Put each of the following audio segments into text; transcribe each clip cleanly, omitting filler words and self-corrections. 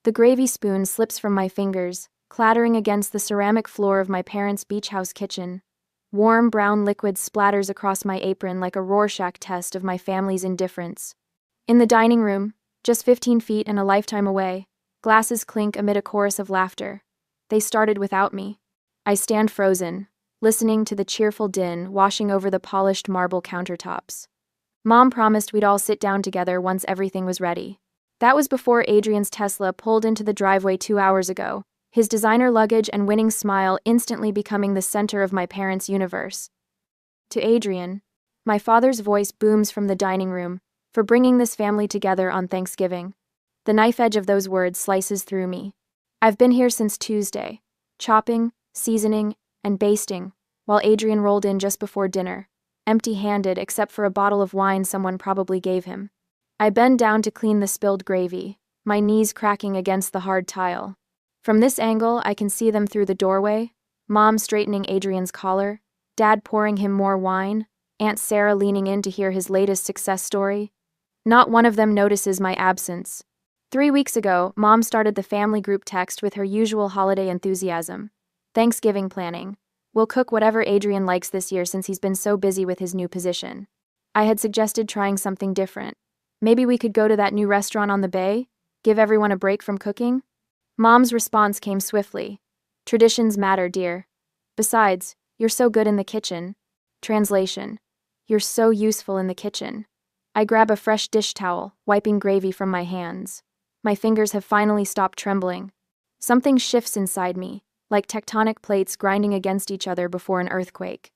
The gravy spoon slips from my fingers, clattering against the ceramic floor of my parents' beach house kitchen. Warm brown liquid splatters across my apron like a Rorschach test of my family's indifference. In the dining room, just 15 feet and a lifetime away, glasses clink amid a chorus of laughter. They started without me. I stand frozen, listening to the cheerful din washing over the polished marble countertops. Mom promised we'd all sit down together once everything was ready. That was before Adrian's Tesla pulled into the driveway 2 hours ago, his designer luggage and winning smile instantly becoming the center of my parents' universe. To Adrian, my father's voice booms from the dining room, for bringing this family together on Thanksgiving. The knife edge of those words slices through me. I've been here since Tuesday, chopping, seasoning, and basting, while Adrian rolled in just before dinner, empty-handed except for a bottle of wine someone probably gave him. I bend down to clean the spilled gravy, my knees cracking against the hard tile. From this angle, I can see them through the doorway, Mom straightening Adrian's collar, Dad pouring him more wine, Aunt Sarah leaning in to hear his latest success story. Not one of them notices my absence. 3 weeks ago, Mom started the family group text with her usual holiday enthusiasm. Thanksgiving planning. We'll cook whatever Adrian likes this year since he's been so busy with his new position. I had suggested trying something different. Maybe we could go to that new restaurant on the bay? Give everyone a break from cooking? Mom's response came swiftly. Traditions matter, dear. Besides, you're so good in the kitchen. Translation. You're so useful in the kitchen. I grab a fresh dish towel, wiping gravy from my hands. My fingers have finally stopped trembling. Something shifts inside me, like tectonic plates grinding against each other before an earthquake.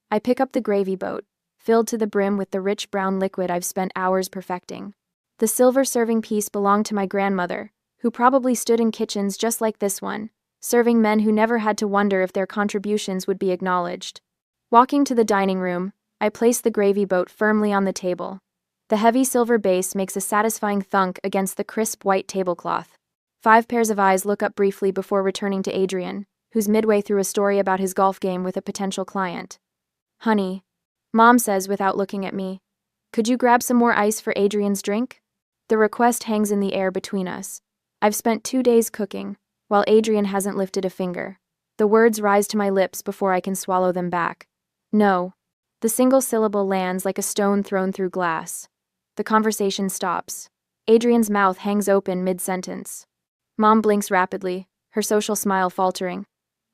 I pick up the gravy boat, filled to the brim with the rich brown liquid I've spent hours perfecting. The silver serving piece belonged to my grandmother, who probably stood in kitchens just like this one, serving men who never had to wonder if their contributions would be acknowledged. Walking to the dining room, I place the gravy boat firmly on the table. The heavy silver base makes a satisfying thunk against the crisp white tablecloth. 5 pairs of eyes look up briefly before returning to Adrian, who's midway through a story about his golf game with a potential client. Honey, Mom says without looking at me, could you grab some more ice for Adrian's drink? The request hangs in the air between us. I've spent 2 days cooking, while Adrian hasn't lifted a finger. The words rise to my lips before I can swallow them back. No. The single syllable lands like a stone thrown through glass. The conversation stops. Adrian's mouth hangs open mid-sentence. Mom blinks rapidly, her social smile faltering.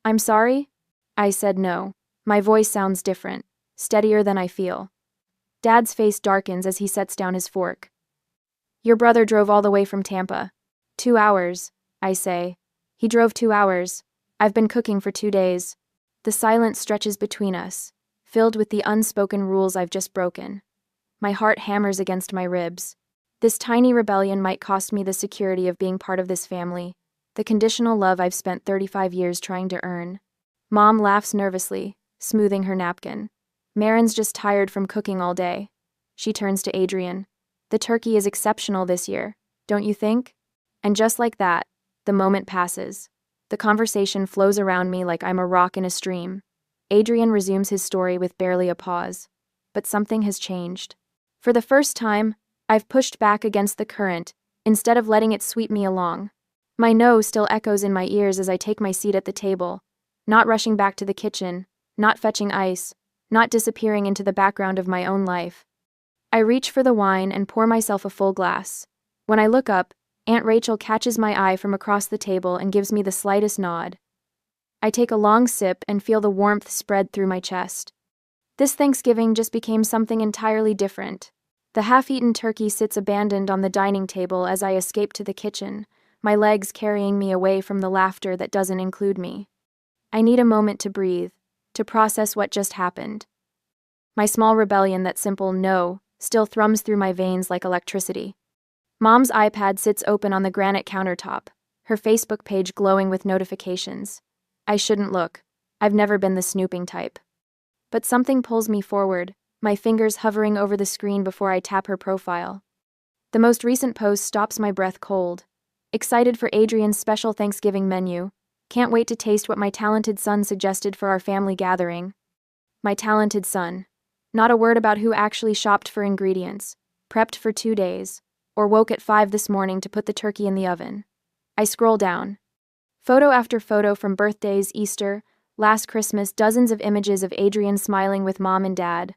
I'm sorry? I said no. My voice sounds different, steadier than I feel. Dad's face darkens as he sets down his fork. Your brother drove all the way from Tampa. 2 hours, I say. He drove 2 hours. I've been cooking for 2 days. The silence stretches between us, filled with the unspoken rules I've just broken. My heart hammers against my ribs. This tiny rebellion might cost me the security of being part of this family, the conditional love I've spent 35 years trying to earn. Mom laughs nervously, smoothing her napkin. Marin's just tired from cooking all day. She turns to Adrian. The turkey is exceptional this year, don't you think? And just like that, the moment passes. The conversation flows around me like I'm a rock in a stream. Adrian resumes his story with barely a pause. But something has changed. For the first time, I've pushed back against the current, instead of letting it sweep me along. My no still echoes in my ears as I take my seat at the table, not rushing back to the kitchen, not fetching ice, not disappearing into the background of my own life. I reach for the wine and pour myself a full glass. When I look up, Aunt Rachel catches my eye from across the table and gives me the slightest nod. I take a long sip and feel the warmth spread through my chest. This Thanksgiving just became something entirely different. The half-eaten turkey sits abandoned on the dining table as I escape to the kitchen, my legs carrying me away from the laughter that doesn't include me. I need a moment to breathe, to process what just happened. My small rebellion, that simple no, still thrums through my veins like electricity. Mom's iPad sits open on the granite countertop, her Facebook page glowing with notifications. I shouldn't look. I've never been the snooping type. But something pulls me forward, my fingers hovering over the screen before I tap her profile. The most recent post stops my breath cold. Excited for Adrian's special Thanksgiving menu. Can't wait to taste what my talented son suggested for our family gathering. My talented son. Not a word about who actually shopped for ingredients, prepped for 2 days, or woke at 5 this morning to put the turkey in the oven. I scroll down. Photo after photo from birthdays, Easter, last Christmas, dozens of images of Adrian smiling with mom and dad.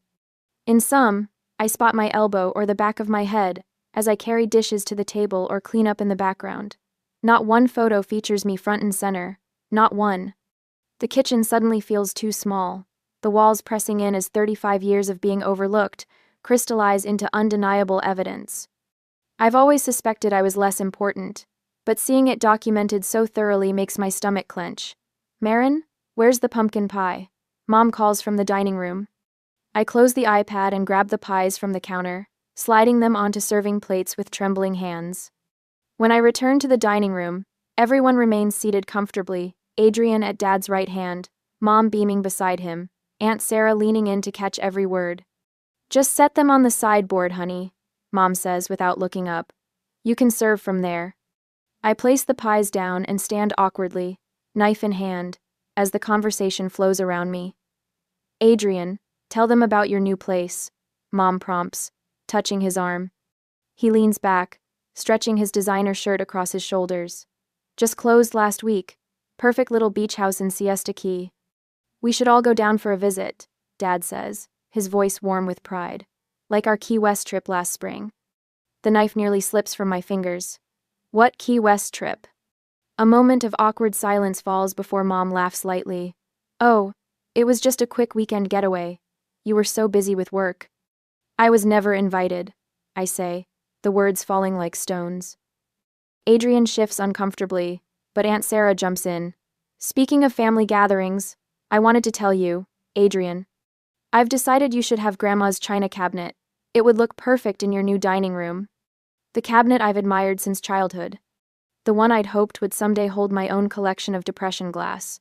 In some, I spot my elbow or the back of my head as I carry dishes to the table or clean up in the background. Not one photo features me front and center. Not one. The kitchen suddenly feels too small. The walls pressing in as 35 years of being overlooked crystallize into undeniable evidence. I've always suspected I was less important, but seeing it documented so thoroughly makes my stomach clench. Marin, where's the pumpkin pie? Mom calls from the dining room. I close the iPad and grab the pies from the counter, sliding them onto serving plates with trembling hands. When I return to the dining room, everyone remains seated comfortably, Adrian at Dad's right hand, Mom beaming beside him, Aunt Sarah leaning in to catch every word. "Just set them on the sideboard, honey," Mom says without looking up. "You can serve from there." I place the pies down and stand awkwardly, knife in hand, as the conversation flows around me. "Adrian, tell them about your new place," Mom prompts, touching his arm. He leans back, stretching his designer shirt across his shoulders. "Just closed last week. Perfect little beach house in Siesta Key. We should all go down for a visit," Dad says, his voice warm with pride. "Like our Key West trip last spring." The knife nearly slips from my fingers. "What Key West trip?" A moment of awkward silence falls before Mom laughs lightly. "Oh, it was just a quick weekend getaway. You were so busy with work." "I was never invited," I say, the words falling like stones. Adrian shifts uncomfortably, but Aunt Sarah jumps in. "Speaking of family gatherings, I wanted to tell you, Adrian. I've decided you should have Grandma's china cabinet. It would look perfect in your new dining room. The cabinet I've admired since childhood. The one I'd hoped would someday hold my own collection of depression glass."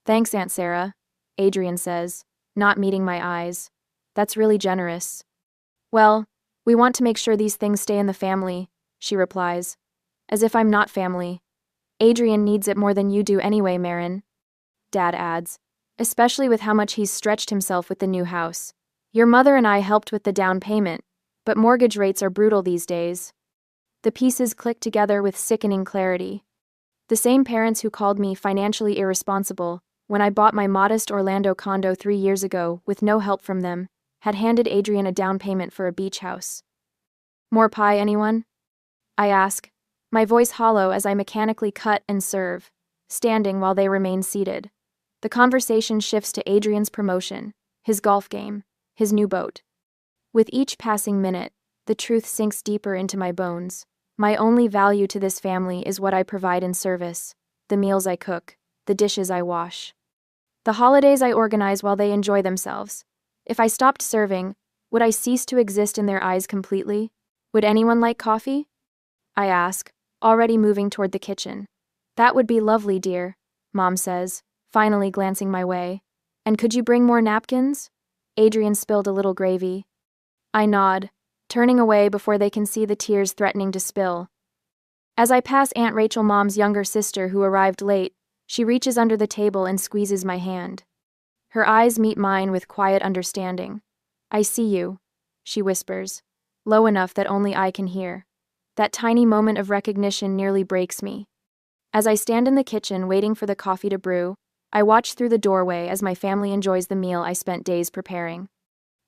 "Thanks, Aunt Sarah," Adrian says, not meeting my eyes. "That's really generous." "Well, we want to make sure these things stay in the family," she replies. "As if I'm not family." "Adrian needs it more than you do anyway, Marin," Dad adds, "especially with how much he's stretched himself with the new house. Your mother and I helped with the down payment, but mortgage rates are brutal these days." The pieces click together with sickening clarity. The same parents who called me financially irresponsible when I bought my modest Orlando condo 3 years ago with no help from them had handed Adrian a down payment for a beach house. "More pie, anyone?" I ask, my voice hollow as I mechanically cut and serve, standing while they remain seated. The conversation shifts to Adrian's promotion, his golf game, his new boat. With each passing minute, the truth sinks deeper into my bones. My only value to this family is what I provide in service, the meals I cook, the dishes I wash. The holidays I organize while they enjoy themselves. If I stopped serving, would I cease to exist in their eyes completely? Would anyone like coffee? I ask, already moving toward the kitchen. "That would be lovely, dear," Mom says, finally glancing my way. "And could you bring more napkins?" Adrian spilled a little gravy. I nod, turning away before they can see the tears threatening to spill. As I pass Aunt Rachel, Mom's younger sister who arrived late, she reaches under the table and squeezes my hand. Her eyes meet mine with quiet understanding. "I see you," she whispers, low enough that only I can hear. That tiny moment of recognition nearly breaks me. As I stand in the kitchen waiting for the coffee to brew, I watch through the doorway as my family enjoys the meal I spent days preparing.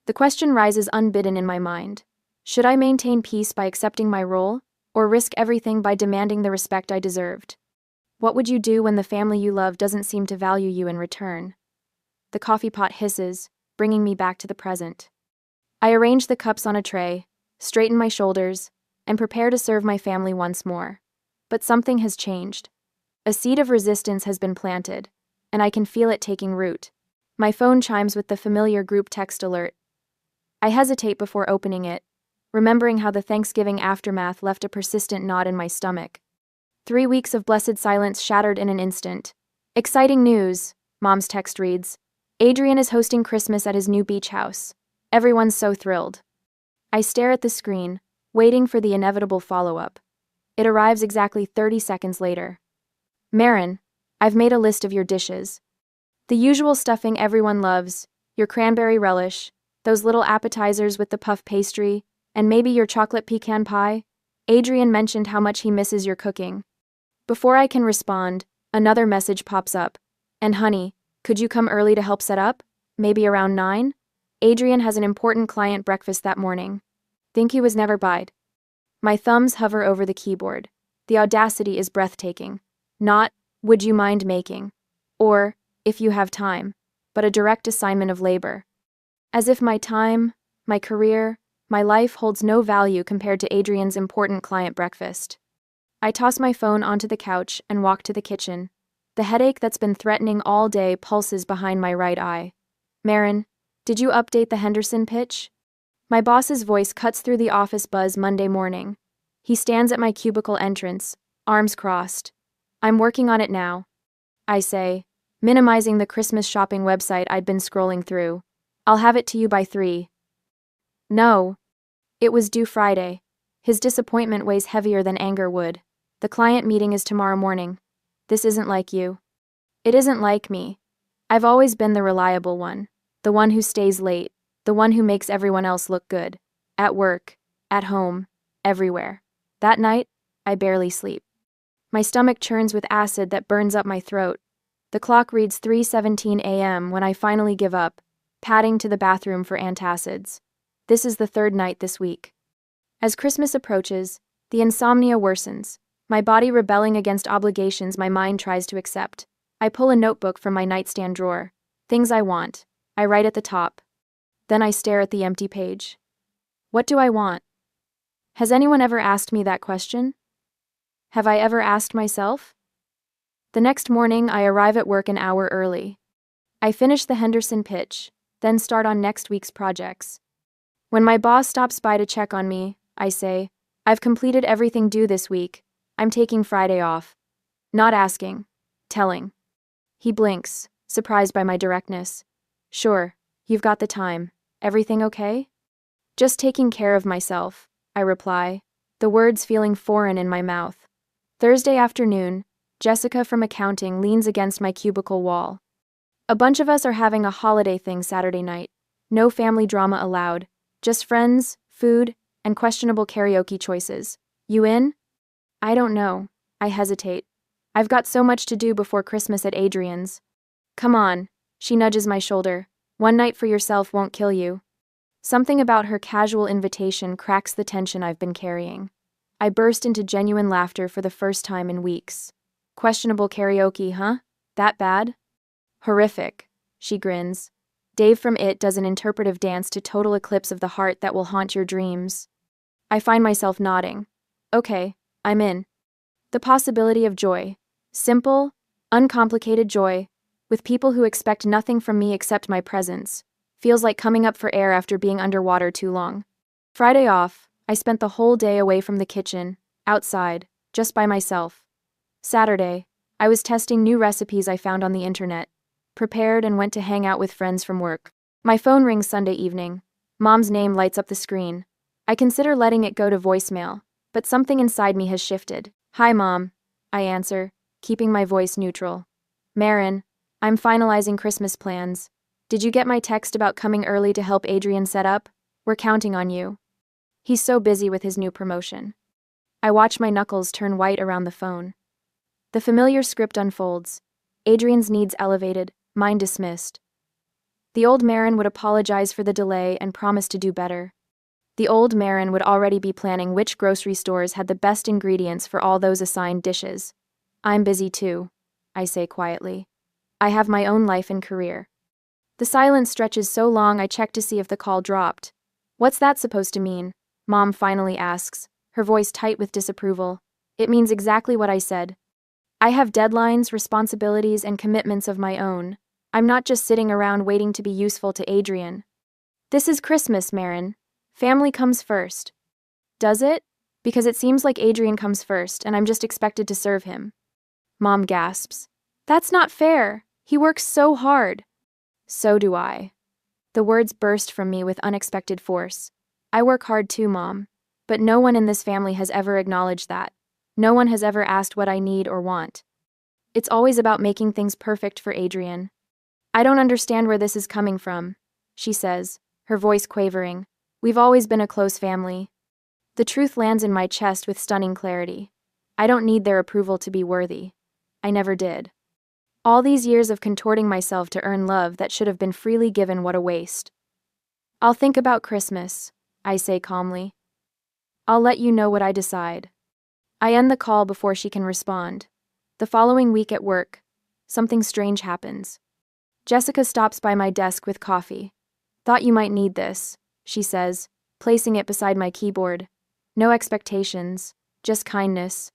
The question rises unbidden in my mind. Should I maintain peace by accepting my role, or risk everything by demanding the respect I deserved? What would you do when the family you love doesn't seem to value you in return? The coffee pot hisses, bringing me back to the present. I arrange the cups on a tray, straighten my shoulders, and prepare to serve my family once more. But something has changed. A seed of resistance has been planted, and I can feel it taking root. My phone chimes with the familiar group text alert. I hesitate before opening it, remembering how the Thanksgiving aftermath left a persistent knot in my stomach. 3 weeks of blessed silence shattered in an instant. "Exciting news," Mom's text reads. "Adrian is hosting Christmas at his new beach house. Everyone's so thrilled." I stare at the screen, waiting for the inevitable follow-up. It arrives exactly 30 seconds later. "Marin, I've made a list of your dishes. The usual stuffing everyone loves, your cranberry relish, those little appetizers with the puff pastry, and maybe your chocolate pecan pie. Adrian mentioned how much he misses your cooking." Before I can respond, another message pops up. And honey, could you come early to help set up? Maybe around 9? Adrian has an important client breakfast that morning. Think he was never bide. My thumbs hover over the keyboard. The audacity is breathtaking. Not, would you mind making? Or, if you have time, but a direct assignment of labor. As if my time, my career, my life holds no value compared to Adrian's important client breakfast. I toss my phone onto the couch and walk to the kitchen. The headache that's been threatening all day pulses behind my right eye. Marin, did you update the Henderson pitch? My boss's voice cuts through the office buzz Monday morning. He stands at my cubicle entrance, arms crossed. I'm working on it now, I say, minimizing the Christmas shopping website I'd been scrolling through. I'll have it to you by 3. No. It was due Friday. His disappointment weighs heavier than anger would. The client meeting is tomorrow morning. This isn't like you. It isn't like me. I've always been the reliable one, the one who stays late, the one who makes everyone else look good. At work, at home, everywhere. That night, I barely sleep. My stomach churns with acid that burns up my throat. The clock reads 3:17 a.m. when I finally give up, padding to the bathroom for antacids. This is the 3rd night this week. As Christmas approaches, the insomnia worsens, my body rebelling against obligations my mind tries to accept. I pull a notebook from my nightstand drawer. Things I want. I write at the top. Then I stare at the empty page. What do I want? Has anyone ever asked me that question? Have I ever asked myself? The next morning, I arrive at work an hour early. I finish the Henderson pitch, then start on next week's projects. When my boss stops by to check on me, I say, I've completed everything due this week. I'm taking Friday off. Not asking, telling. He blinks, surprised by my directness. Sure, you've got the time. Everything okay? Just taking care of myself, I reply, the words feeling foreign in my mouth. Thursday afternoon, Jessica from accounting leans against my cubicle wall. A bunch of us are having a holiday thing Saturday night. No family drama allowed. Just friends, food, and questionable karaoke choices. You in? I don't know. I hesitate. I've got so much to do before Christmas at Adrian's. Come on, she nudges my shoulder. One night for yourself won't kill you. Something about her casual invitation cracks the tension I've been carrying. I burst into genuine laughter for the first time in weeks. Questionable karaoke, huh? That bad? Horrific, she grins. Dave from It does an interpretive dance to Total Eclipse of the Heart that will haunt your dreams. I find myself nodding. Okay, I'm in. The possibility of joy. Simple, uncomplicated joy, with people who expect nothing from me except my presence, feels like coming up for air after being underwater too long. Friday off, I spent the whole day away from the kitchen, outside, just by myself. Saturday, I was testing new recipes I found on the internet, prepared and went to hang out with friends from work. My phone rings Sunday evening. Mom's name lights up the screen. I consider letting it go to voicemail, but something inside me has shifted. Hi, Mom, I answer, keeping my voice neutral. Marin, I'm finalizing Christmas plans. Did you get my text about coming early to help Adrian set up? We're counting on you. He's so busy with his new promotion. I watch my knuckles turn white around the phone. The familiar script unfolds. Adrian's needs elevated, mine dismissed. The old Marin would apologize for the delay and promise to do better. The old Marin would already be planning which grocery stores had the best ingredients for all those assigned dishes. I'm busy too, I say quietly. I have my own life and career. The silence stretches so long I check to see if the call dropped. What's that supposed to mean? Mom finally asks, her voice tight with disapproval. It means exactly what I said. I have deadlines, responsibilities, and commitments of my own. I'm not just sitting around waiting to be useful to Adrian. This is Christmas, Marin. Family comes first. Does it? Because it seems like Adrian comes first, and I'm just expected to serve him. Mom gasps. That's not fair. He works so hard. So do I. The words burst from me with unexpected force. I work hard too, Mom. But no one in this family has ever acknowledged that. No one has ever asked what I need or want. It's always about making things perfect for Adrian. I don't understand where this is coming from, she says, her voice quavering. We've always been a close family. The truth lands in my chest with stunning clarity. I don't need their approval to be worthy. I never did. All these years of contorting myself to earn love that should have been freely given, what a waste. I'll think about Christmas, I say calmly. I'll let you know what I decide. I end the call before she can respond. The following week at work, something strange happens. Jessica stops by my desk with coffee. Thought you might need this, she says, placing it beside my keyboard. No expectations, just kindness.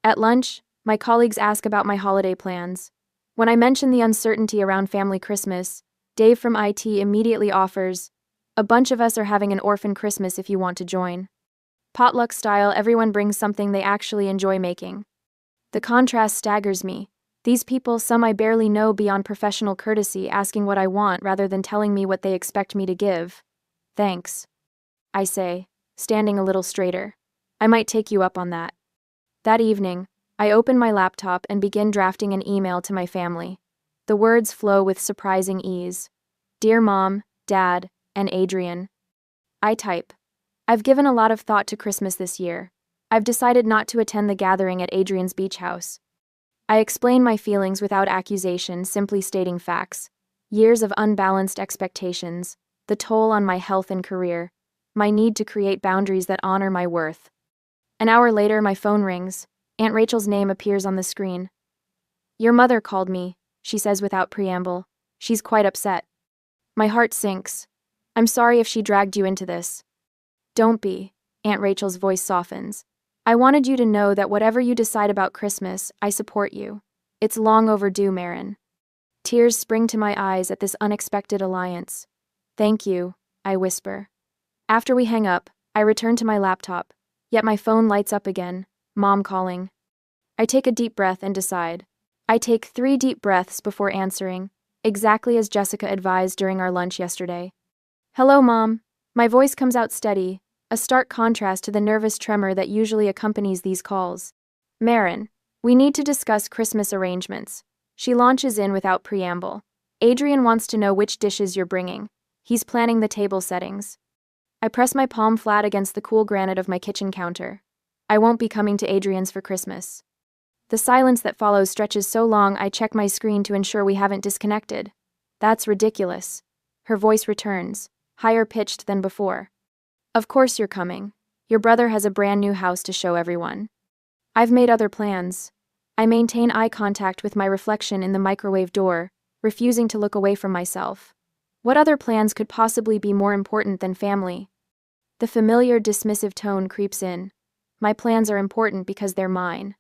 At lunch, my colleagues ask about my holiday plans. When I mention the uncertainty around family Christmas, Dave from IT immediately offers, "A bunch of us are having an orphan Christmas if you want to join." Potluck style, everyone brings something they actually enjoy making. The contrast staggers me. These people, some I barely know beyond professional courtesy, asking what I want rather than telling me what they expect me to give. Thanks, I say, standing a little straighter. I might take you up on that. That evening, I open my laptop and begin drafting an email to my family. The words flow with surprising ease. Dear Mom, Dad, and Adrian. I type. I've given a lot of thought to Christmas this year. I've decided not to attend the gathering at Adrian's beach house. I explain my feelings without accusation, simply stating facts. Years of unbalanced expectations, the toll on my health and career, my need to create boundaries that honor my worth. An hour later, my phone rings. Aunt Rachel's name appears on the screen. Your mother called me, she says without preamble. She's quite upset. My heart sinks. I'm sorry if she dragged you into this. Don't be, Aunt Rachel's voice softens. I wanted you to know that whatever you decide about Christmas, I support you. It's long overdue, Marin. Tears spring to my eyes at this unexpected alliance. Thank you, I whisper. After we hang up, I return to my laptop, yet my phone lights up again, Mom calling. I take a deep breath and decide. I take 3 deep breaths before answering, exactly as Jessica advised during our lunch yesterday. Hello, Mom. My voice comes out steady, a stark contrast to the nervous tremor that usually accompanies these calls. Marin, we need to discuss Christmas arrangements. She launches in without preamble. Adrian wants to know which dishes you're bringing. He's planning the table settings. I press my palm flat against the cool granite of my kitchen counter. I won't be coming to Adrian's for Christmas. The silence that follows stretches so long I check my screen to ensure we haven't disconnected. That's ridiculous. Her voice returns, higher pitched than before. Of course you're coming. Your brother has a brand new house to show everyone. I've made other plans. I maintain eye contact with my reflection in the microwave door, refusing to look away from myself. What other plans could possibly be more important than family? The familiar dismissive tone creeps in. My plans are important because they're mine.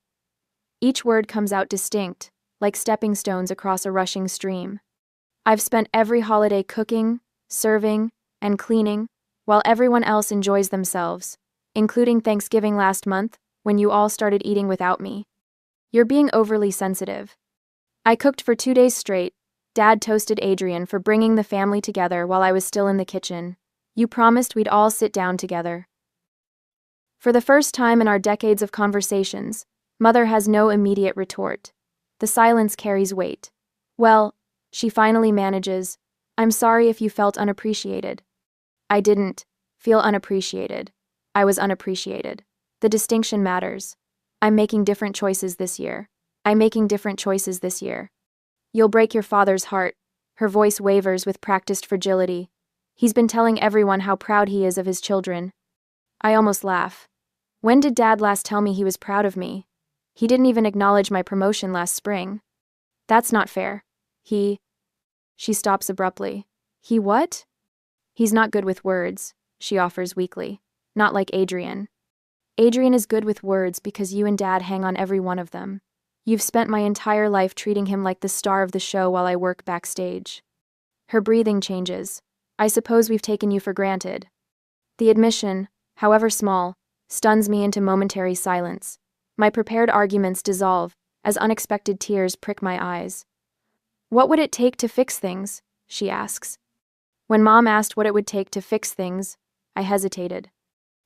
Each word comes out distinct, like stepping stones across a rushing stream. I've spent every holiday cooking, serving, and cleaning, while everyone else enjoys themselves, including Thanksgiving last month, when you all started eating without me. You're being overly sensitive. I cooked for 2 days straight. Dad toasted Adrian for bringing the family together while I was still in the kitchen. You promised we'd all sit down together. For the first time in our decades of conversations, Mother has no immediate retort. The silence carries weight. Well, she finally manages, I'm sorry if you felt unappreciated. I didn't feel unappreciated. I was unappreciated. The distinction matters. I'm making different choices this year. I'm making different choices this year. You'll break your father's heart. Her voice wavers with practiced fragility. He's been telling everyone how proud he is of his children. I almost laugh. When did Dad last tell me he was proud of me? He didn't even acknowledge my promotion last spring. That's not fair. She stops abruptly. He what? He's not good with words, she offers weakly. Not like Adrian. Adrian is good with words because you and Dad hang on every one of them. You've spent my entire life treating him like the star of the show while I work backstage. Her breathing changes. I suppose we've taken you for granted. The admission, however small, stuns me into momentary silence. My prepared arguments dissolve, as unexpected tears prick my eyes. What would it take to fix things? She asks. When Mom asked what it would take to fix things, I hesitated.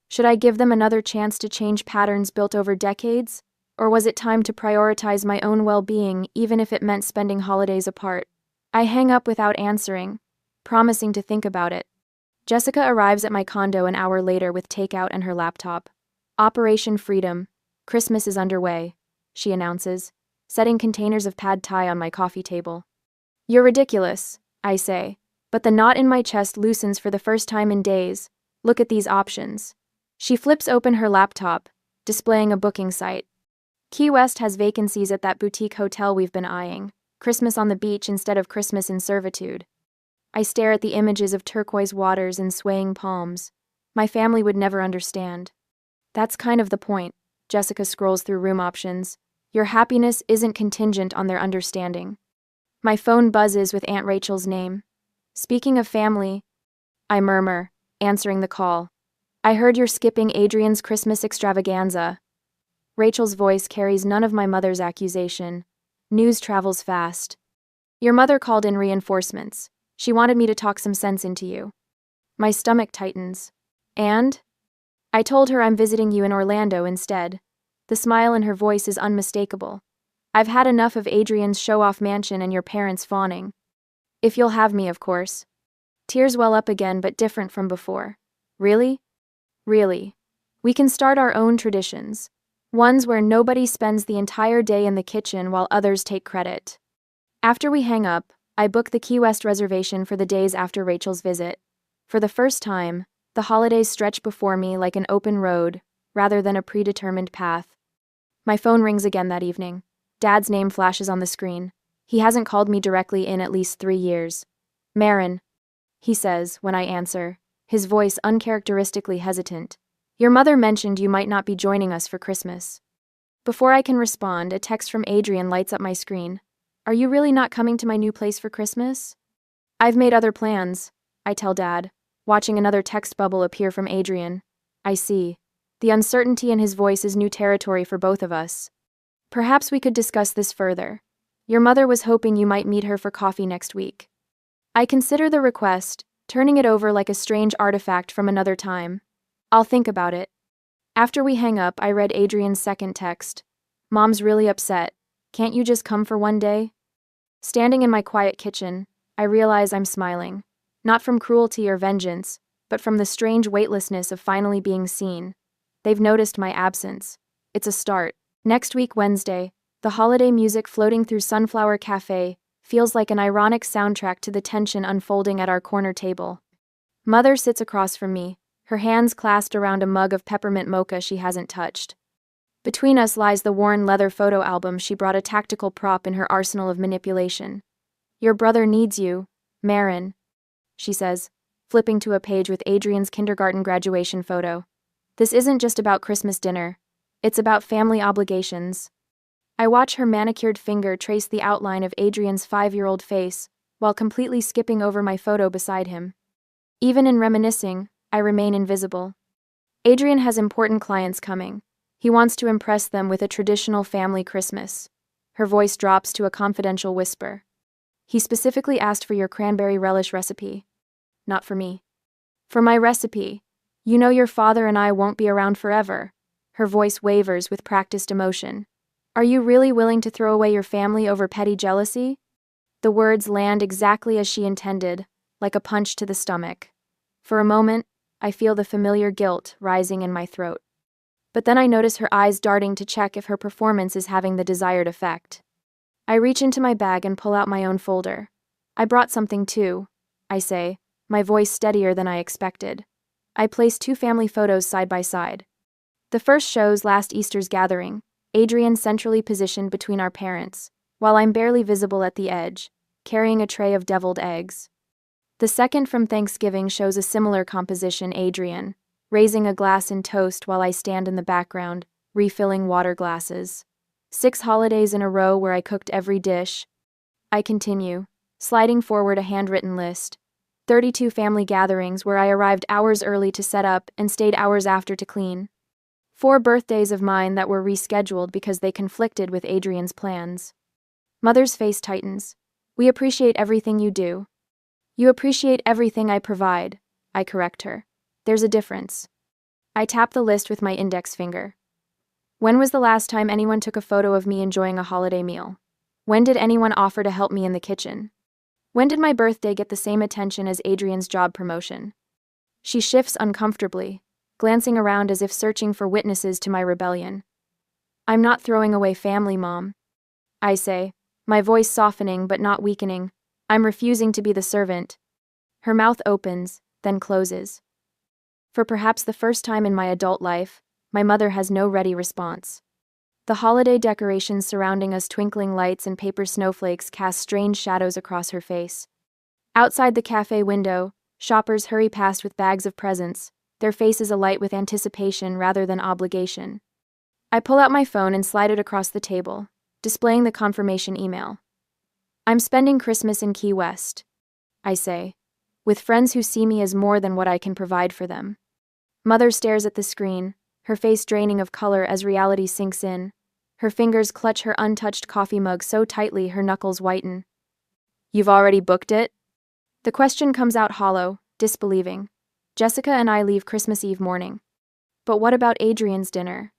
Should I give them another chance to change patterns built over decades? Or was it time to prioritize my own well-being, even if it meant spending holidays apart? I hang up without answering, promising to think about it. Jessica arrives at my condo an hour later with takeout and her laptop. Operation Freedom. Christmas is underway, she announces, setting containers of pad thai on my coffee table. You're ridiculous, I say, but the knot in my chest loosens for the first time in days. Look at these options. She flips open her laptop, displaying a booking site. Key West has vacancies at that boutique hotel we've been eyeing. Christmas on the beach instead of Christmas in servitude. I stare at the images of turquoise waters and swaying palms. My family would never understand. That's kind of the point. Jessica scrolls through room options. Your happiness isn't contingent on their understanding. My phone buzzes with Aunt Rachel's name. Speaking of family, I murmur, answering the call. I heard you're skipping Adrian's Christmas extravaganza. Rachel's voice carries none of my mother's accusation. News travels fast. Your mother called in reinforcements. She wanted me to talk some sense into you. My stomach tightens. And? I told her I'm visiting you in Orlando instead. The smile in her voice is unmistakable. I've had enough of Adrian's show-off mansion and your parents fawning. If you'll have me, of course. Tears well up again, but different from before. Really? Really. We can start our own traditions. Ones where nobody spends the entire day in the kitchen while others take credit. After we hang up, I book the Key West reservation for the days after Rachel's visit. For the first time, the holidays stretch before me like an open road, rather than a predetermined path. My phone rings again that evening. Dad's name flashes on the screen. He hasn't called me directly in at least 3 years. Marin, he says when I answer, his voice uncharacteristically hesitant. Your mother mentioned you might not be joining us for Christmas. Before I can respond, a text from Adrian lights up my screen. Are you really not coming to my new place for Christmas? I've made other plans, I tell Dad, watching another text bubble appear from Adrian. I see. The uncertainty in his voice is new territory for both of us. Perhaps we could discuss this further. Your mother was hoping you might meet her for coffee next week. I consider the request, turning it over like a strange artifact from another time. I'll think about it. After we hang up, I read Adrian's second text. Mom's really upset. Can't you just come for one day? Standing in my quiet kitchen, I realize I'm smiling. Not from cruelty or vengeance, but from the strange weightlessness of finally being seen. They've noticed my absence. It's a start. Next week, Wednesday, the holiday music floating through Sunflower Cafe feels like an ironic soundtrack to the tension unfolding at our corner table. Mother sits across from me, her hands clasped around a mug of peppermint mocha she hasn't touched. Between us lies the worn leather photo album she brought, a tactical prop in her arsenal of manipulation. Your brother needs you, Marin, she says, flipping to a page with Adrian's kindergarten graduation photo. This isn't just about Christmas dinner. It's about family obligations. I watch her manicured finger trace the outline of Adrian's 5-year-old face, while completely skipping over my photo beside him. Even in reminiscing, I remain invisible. Adrian has important clients coming. He wants to impress them with a traditional family Christmas. Her voice drops to a confidential whisper. He specifically asked for your cranberry relish recipe. Not for me. For my recipe. You know your father and I won't be around forever. Her voice wavers with practiced emotion. Are you really willing to throw away your family over petty jealousy? The words land exactly as she intended, like a punch to the stomach. For a moment, I feel the familiar guilt rising in my throat. But then I notice her eyes darting to check if her performance is having the desired effect. I reach into my bag and pull out my own folder. I brought something too, I say, my voice steadier than I expected. I place 2 family photos side by side. The first shows last Easter's gathering, Adrian centrally positioned between our parents, while I'm barely visible at the edge, carrying a tray of deviled eggs. The second from Thanksgiving shows a similar composition, Adrian, raising a glass in toast while I stand in the background, refilling water glasses. 6 holidays in a row where I cooked every dish. I continue, sliding forward a handwritten list. 32 family gatherings where I arrived hours early to set up and stayed hours after to clean. 4 birthdays of mine that were rescheduled because they conflicted with Adrian's plans. Mother's face tightens. We appreciate everything you do. You appreciate everything I provide, I correct her. There's a difference. I tap the list with my index finger. When was the last time anyone took a photo of me enjoying a holiday meal? When did anyone offer to help me in the kitchen? When did my birthday get the same attention as Adrian's job promotion? She shifts uncomfortably, glancing around as if searching for witnesses to my rebellion. I'm not throwing away family, Mom. I say, my voice softening but not weakening. I'm refusing to be the servant. Her mouth opens, then closes. For perhaps the first time in my adult life, my mother has no ready response. The holiday decorations surrounding us, twinkling lights and paper snowflakes, cast strange shadows across her face. Outside the cafe window, shoppers hurry past with bags of presents, their faces alight with anticipation rather than obligation. I pull out my phone and slide it across the table, displaying the confirmation email. I'm spending Christmas in Key West, I say, with friends who see me as more than what I can provide for them. Mother stares at the screen, her face draining of color as reality sinks in. Her fingers clutch her untouched coffee mug so tightly her knuckles whiten. You've already booked it? The question comes out hollow, disbelieving. Jessica and I leave Christmas Eve morning. But what about Adrian's dinner?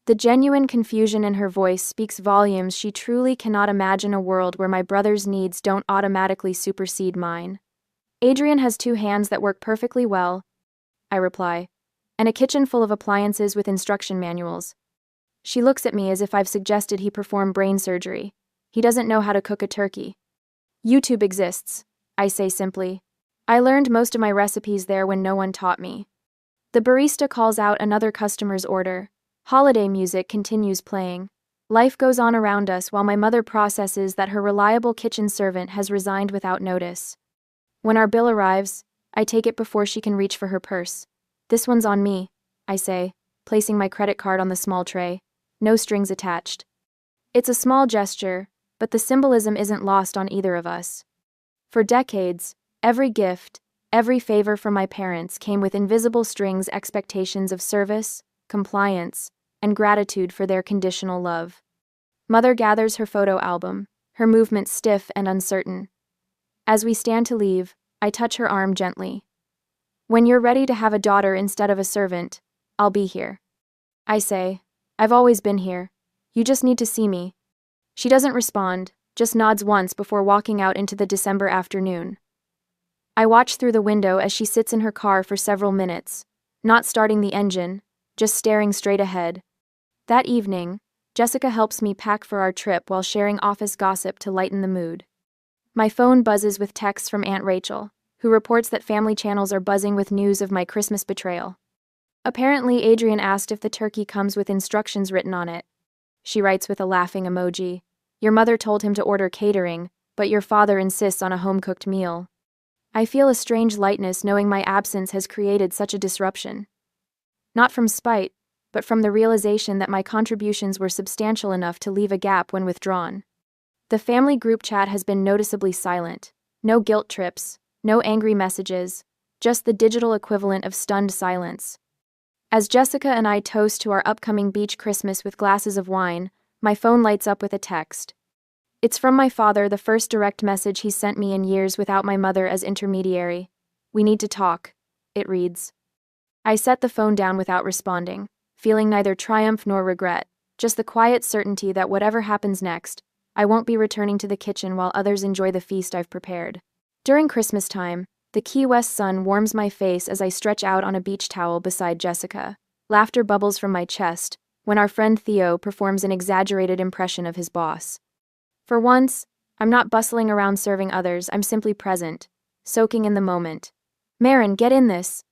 The genuine confusion in her voice speaks volumes. She truly cannot imagine a world where my brother's needs don't automatically supersede mine. Adrian has 2 hands that work perfectly well, I reply, and a kitchen full of appliances with instruction manuals. She looks at me as if I've suggested he perform brain surgery. He doesn't know how to cook a turkey. YouTube exists, I say simply. I learned most of my recipes there when no one taught me. The barista calls out another customer's order. Holiday music continues playing. Life goes on around us while my mother processes that her reliable kitchen servant has resigned without notice. When our bill arrives, I take it before she can reach for her purse. This one's on me, I say, placing my credit card on the small tray. No strings attached. It's a small gesture, but the symbolism isn't lost on either of us. For decades, every gift, every favor from my parents came with invisible strings, expectations of service, compliance, and gratitude for their conditional love. Mother gathers her photo album, her movements stiff and uncertain. As we stand to leave, I touch her arm gently. When you're ready to have a daughter instead of a servant, I'll be here. I say, I've always been here. You just need to see me. She doesn't respond, just nods once before walking out into the December afternoon. I watch through the window as she sits in her car for several minutes, not starting the engine, just staring straight ahead. That evening, Jessica helps me pack for our trip while sharing office gossip to lighten the mood. My phone buzzes with texts from Aunt Rachel, who reports that family channels are buzzing with news of my Christmas betrayal. Apparently, Adrian asked if the turkey comes with instructions written on it. She writes with a laughing emoji. Your mother told him to order catering, but your father insists on a home-cooked meal. I feel a strange lightness knowing my absence has created such a disruption. Not from spite, but from the realization that my contributions were substantial enough to leave a gap when withdrawn. The family group chat has been noticeably silent. No guilt trips, no angry messages, just the digital equivalent of stunned silence. As Jessica and I toast to our upcoming beach Christmas with glasses of wine, my phone lights up with a text. It's from my father, the first direct message he's sent me in years without my mother as intermediary. We need to talk, it reads. I set the phone down without responding, feeling neither triumph nor regret, just the quiet certainty that whatever happens next, I won't be returning to the kitchen while others enjoy the feast I've prepared. During Christmas time, the Key West sun warms my face as I stretch out on a beach towel beside Jessica. Laughter bubbles from my chest when our friend Theo performs an exaggerated impression of his boss. For once, I'm not bustling around serving others, I'm simply present, soaking in the moment. Marin, get in this.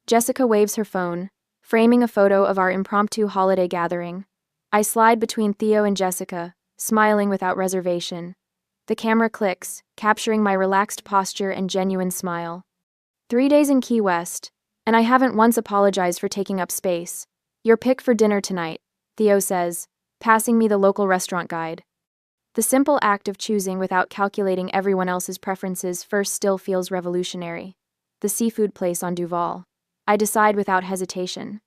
Jessica waves her phone, framing a photo of our impromptu holiday gathering. I slide between Theo and Jessica, smiling without reservation. The camera clicks, capturing my relaxed posture and genuine smile. 3 days in Key West, and I haven't once apologized for taking up space. Your pick for dinner tonight, Theo says, passing me the local restaurant guide. The simple act of choosing without calculating everyone else's preferences first still feels revolutionary. The seafood place on Duval. I decide without hesitation.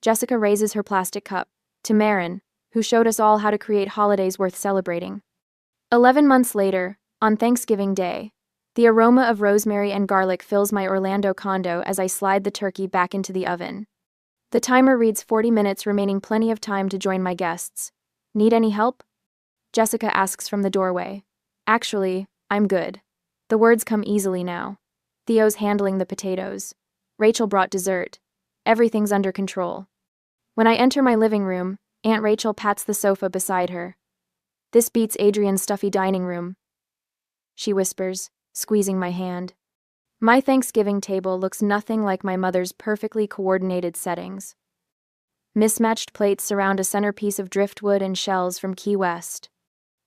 Jessica raises her plastic cup, to Marin, who showed us all how to create holidays worth celebrating. 11 months later, on Thanksgiving Day, the aroma of rosemary and garlic fills my Orlando condo as I slide the turkey back into the oven. The timer reads 40 minutes, remaining plenty of time to join my guests. Need any help? Jessica asks from the doorway. Actually, I'm good. The words come easily now. Theo's handling the potatoes. Rachel brought dessert. Everything's under control. When I enter my living room, Aunt Rachel pats the sofa beside her. This beats Adrian's stuffy dining room, she whispers, squeezing my hand. My Thanksgiving table looks nothing like my mother's perfectly coordinated settings. Mismatched plates surround a centerpiece of driftwood and shells from Key West.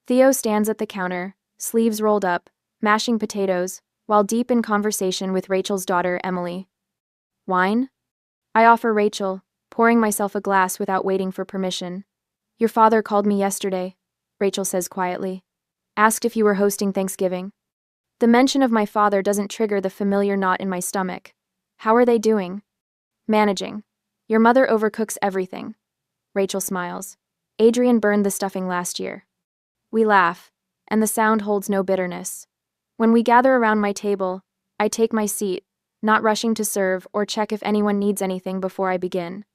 Theo stands at the counter, sleeves rolled up, mashing potatoes, while deep in conversation with Rachel's daughter, Emily. Wine? I offer Rachel, pouring myself a glass without waiting for permission. Your father called me yesterday, Rachel says quietly. Asked if you were hosting Thanksgiving. The mention of my father doesn't trigger the familiar knot in my stomach. How are they doing? Managing. Your mother overcooks everything. Rachel smiles. Adrian burned the stuffing last year. We laugh, and the sound holds no bitterness. When we gather around my table, I take my seat, not rushing to serve or check if anyone needs anything before I begin.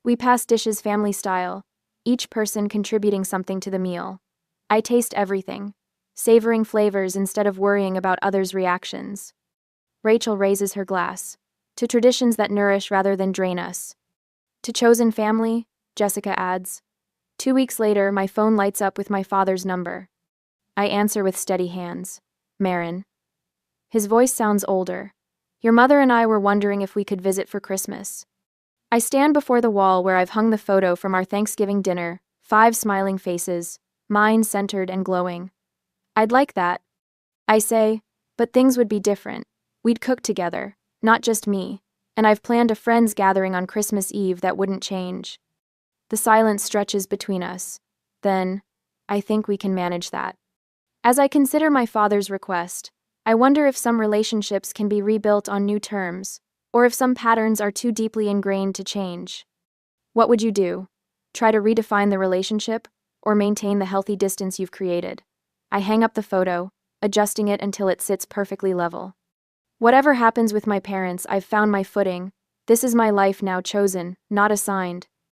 We pass dishes family style, each person contributing something to the meal. I taste everything, savoring flavors instead of worrying about others' reactions. Rachel raises her glass. To traditions that nourish rather than drain us. To chosen family, Jessica adds. 2 weeks later, my phone lights up with my father's number. I answer with steady hands. Marin. His voice sounds older. Your mother and I were wondering if we could visit for Christmas. I stand before the wall where I've hung the photo from our Thanksgiving dinner, 5 smiling faces, mine centered and glowing. I'd like that. I say, but things would be different. We'd cook together, not just me, and I've planned a friends gathering on Christmas Eve that wouldn't change. The silence stretches between us. Then, I think we can manage that. As I consider my father's request, I wonder if some relationships can be rebuilt on new terms, or if some patterns are too deeply ingrained to change. What would you do? Try to redefine the relationship, or maintain the healthy distance you've created? I hang up the photo, adjusting it until it sits perfectly level. Whatever happens with my parents, I've found my footing. This is my life now chosen, not assigned.